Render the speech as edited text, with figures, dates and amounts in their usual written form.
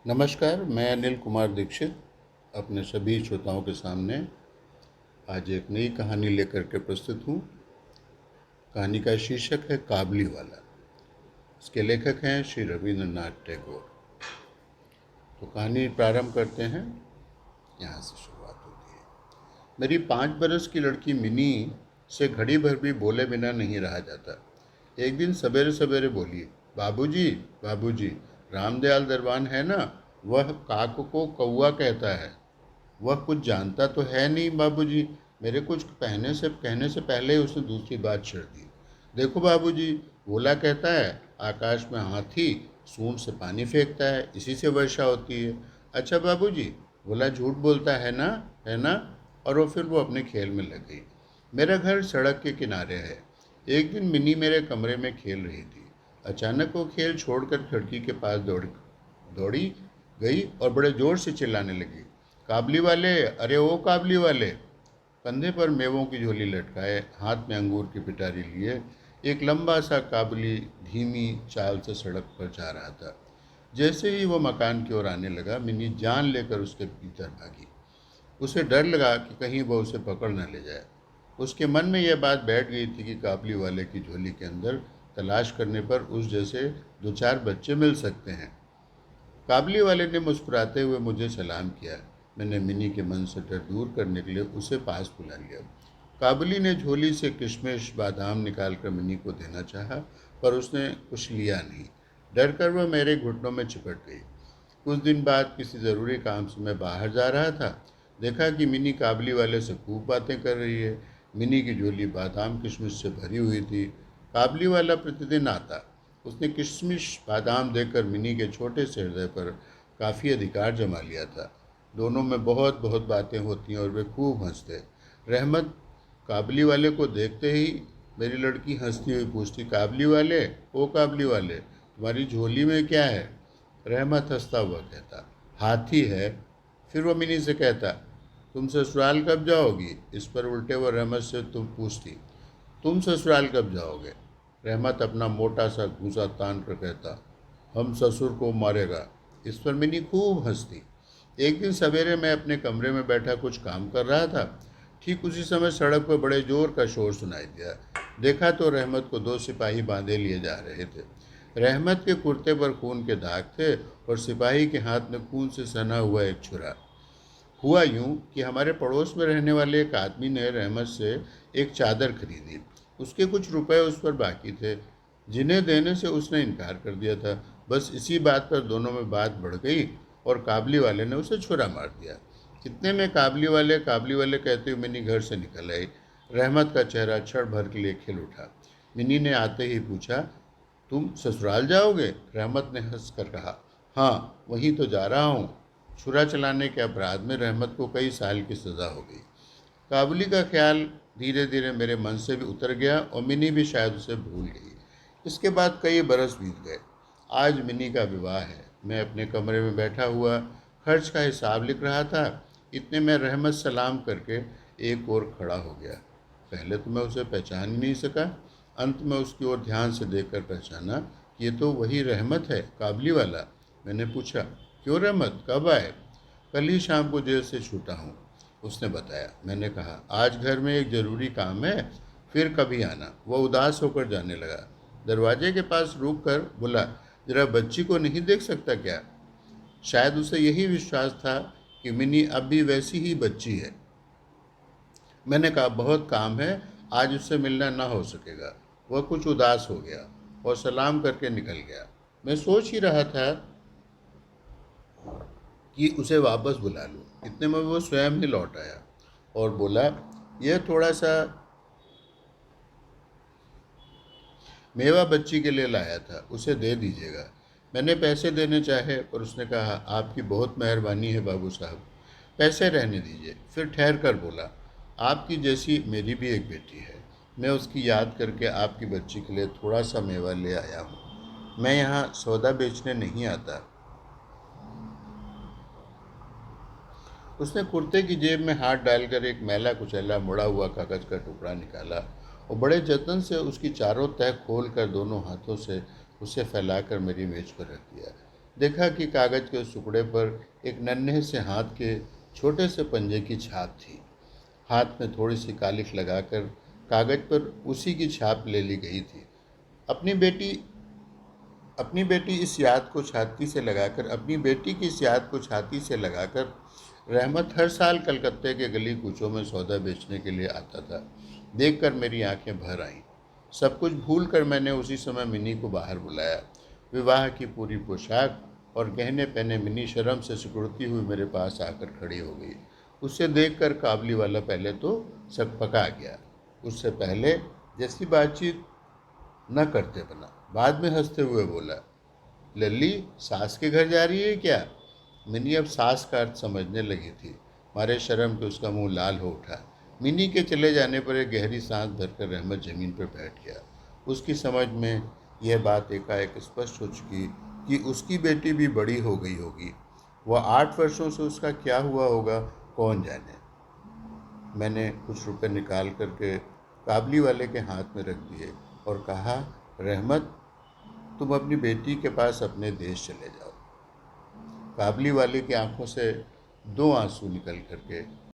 नमस्कार, मैं अनिल कुमार दीक्षित अपने सभी श्रोताओं के सामने आज एक नई कहानी लेकर के प्रस्तुत हूँ। कहानी का शीर्षक है काबली वाला। इसके लेखक हैं श्री रविंद्रनाथ टैगोर। तो कहानी प्रारंभ करते हैं, यहाँ से शुरुआत होती है। मेरी 5 बरस की लड़की मिनी से घड़ी भर भी बोले बिना नहीं रहा जाता। एक दिन सवेरे सवेरे बोली, बाबूजी बाबूजी, रामदयाल दरबान है ना, वह काक को कौआ कहता है। वह कुछ जानता तो है नहीं बाबूजी। मेरे कुछ कहने से पहले ही उसने दूसरी बात छेड़ दी। देखो बाबूजी, बोला कहता है आकाश में हाथी सूंड से पानी फेंकता है, इसी से वर्षा होती है। अच्छा बाबूजी, बोला झूठ बोलता है ना, है ना। और फिर वो अपने खेल में लग गई। मेरा घर सड़क के किनारे है। एक दिन मिनी मेरे कमरे में खेल रही थी। अचानक वो खेल छोड़कर खिड़की के पास दौड़ी गई और बड़े जोर से चिल्लाने लगी, काबली वाले, अरे ओ काबली वाले। कंधे पर मेवों की झोली लटकाए, हाथ में अंगूर की पिटारी लिए, एक लंबा सा काबली धीमी चाल से सड़क पर जा रहा था। जैसे ही वो मकान की ओर आने लगा, मिनी जान लेकर उसके भीतर भागी। उसे डर लगा कि कहीं वो उसे पकड़ न ले जाए। उसके मन में यह बात बैठ गई थी कि काबली वाले की झोली के अंदर तलाश करने पर उस जैसे 2-4 बच्चे मिल सकते हैं। काबली वाले ने मुस्कुराते हुए मुझे सलाम किया। मैंने मिनी के मन से डर दूर करने के लिए उसे पास बुला लिया। काबली ने झोली से किशमिश बादाम निकालकर मिनी को देना चाहा, पर उसने कुछ लिया नहीं। डर कर वह मेरे घुटनों में चिपट गई। कुछ दिन बाद किसी ज़रूरी काम से मैं बाहर जा रहा था। देखा कि मिनी काबली वाले से खूब बातें कर रही है। मिनी की झोली बादाम किशमिश से भरी हुई थी। काबली वाला प्रतिदिन आता। उसने किशमिश बादाम देकर मिनी के छोटे से हृदय पर काफ़ी अधिकार जमा लिया था। दोनों में बहुत बहुत बातें होती और वे खूब हंसते। रहमत काबली वाले को देखते ही मेरी लड़की हंसती हुई पूछती, काबली वाले, ओ काबली वाले, तुम्हारी झोली में क्या है। रहमत हंसता हुआ कहता, हाथी है। फिर वो मिनी से कहता, तुम ससुराल कब जाओगी। इस पर उल्टे वो रहमत से तुम पूछती, तुम ससुराल कब जाओगे। रहमत अपना मोटा सा घूंसा तान कर कहता, हम ससुर को मारेगा। इस पर मिनी खूब हंसती। एक दिन सवेरे मैं अपने कमरे में बैठा कुछ काम कर रहा था। ठीक उसी समय सड़क पर बड़े जोर का शोर सुनाई दिया। देखा तो रहमत को 2 सिपाही बांधे लिए जा रहे थे। रहमत के कुर्ते पर खून के दाग थे और सिपाही के हाथ में खून से सना हुआ एक छुरा। हुआ यूं कि हमारे पड़ोस में रहने वाले एक आदमी ने रहमत से एक चादर खरीदी। उसके कुछ रुपए उस पर बाकी थे, जिन्हें देने से उसने इनकार कर दिया था। बस इसी बात पर दोनों में बात बढ़ गई और काबली वाले ने उसे छुरा मार दिया। इतने में काबली वाले कहते हुए मिनी घर से निकल आई। रहमत का चेहरा क्षण भर के लिए खिल उठा। मिनी ने आते ही पूछा, तुम ससुराल जाओगे। रहमत ने हंसकर कहा, हाँ वहीं तो जा रहा हूँ। छुरा चलाने के अपराध में रहमत को कई साल की सज़ा हो गई। काबुली का ख्याल धीरे धीरे मेरे मन से भी उतर गया और मिनी भी शायद उसे भूल गई। इसके बाद कई बरस बीत गए। आज मिनी का विवाह है। मैं अपने कमरे में बैठा हुआ खर्च का हिसाब लिख रहा था। इतने में रहमत सलाम करके एक और खड़ा हो गया। पहले तो मैं उसे पहचान ही नहीं सका। अंत में उसकी ओर ध्यान से देखकर पहचाना कि ये तो वही रहमत है, काबली वाला। मैंने पूछा, क्यों रहमत, कब आए। कल ही शाम को जेल से छूटा हूँ, उसने बताया। मैंने कहा, आज घर में एक ज़रूरी काम है, फिर कभी आना। वह उदास होकर जाने लगा। दरवाजे के पास रुक कर बोला, जरा बच्ची को नहीं देख सकता क्या। शायद उसे यही विश्वास था कि मिनी अब भी वैसी ही बच्ची है। मैंने कहा, बहुत काम है, आज उससे मिलना ना हो सकेगा। वह कुछ उदास हो गया और सलाम करके निकल गया। मैं सोच ही रहा था कि उसे वापस बुला लूं। इतने में वो स्वयं ही लौट आया और बोला, यह थोड़ा सा मेवा बच्ची के लिए लाया था, उसे दे दीजिएगा। मैंने पैसे देने चाहे पर उसने कहा, आपकी बहुत मेहरबानी है बाबू साहब, पैसे रहने दीजिए। फिर ठहर कर बोला, आपकी जैसी मेरी भी एक बेटी है। मैं उसकी याद करके आपकी बच्ची के लिए थोड़ा सा मेवा ले आया हूँ। मैं यहाँ सौदा बेचने नहीं आता। उसने कुर्ते की जेब में हाथ डालकर एक मैला कुचैला मुड़ा हुआ कागज का टुकड़ा निकाला और बड़े जतन से उसकी चारों तह खोल कर दोनों हाथों से उसे फैलाकर मेरी मेज पर रख दिया। देखा कि कागज़ के उस टुकड़े पर एक नन्हे से हाथ के छोटे से पंजे की छाप थी। हाथ में थोड़ी सी कालिख लगाकर कागज़ पर उसी की छाप ले ली गई थी। अपनी बेटी अपनी बेटी इस याद को छाती से लगाकर अपनी बेटी की इस याद को छाती से लगाकर रहमत हर साल कलकत्ते के गली कूचों में सौदा बेचने के लिए आता था। देखकर मेरी आंखें भर आईं। सब कुछ भूल कर मैंने उसी समय मिनी को बाहर बुलाया। विवाह की पूरी पोशाक और गहने पहने मिनी शर्म से सिकुड़ती हुई मेरे पास आकर खड़ी हो गई। उसे देखकर काबली वाला पहले तो सकपका गया। उससे पहले जैसी बातचीत न करते बना। बाद में हंसते हुए बोला, लल्ली सास के घर जा रही है क्या? मिनी अब सास का अर्थ समझने लगी थी। मारे शर्म के उसका मुंह लाल हो उठा। मिनी के चले जाने पर एक गहरी सांस भरकर रहमत जमीन पर बैठ गया। उसकी समझ में यह बात एकाएक स्पष्ट हो चुकी कि उसकी बेटी भी बड़ी हो गई होगी। वह 8 वर्षों से उसका क्या हुआ होगा, कौन जाने। मैंने कुछ रुपए निकाल करके काबली वाले के हाथ में रख दिए और कहा, रहमत, तुम अपनी बेटी के पास अपने देश चले जाओ। काबली वाले की आंखों से 2 आंसू निकल करके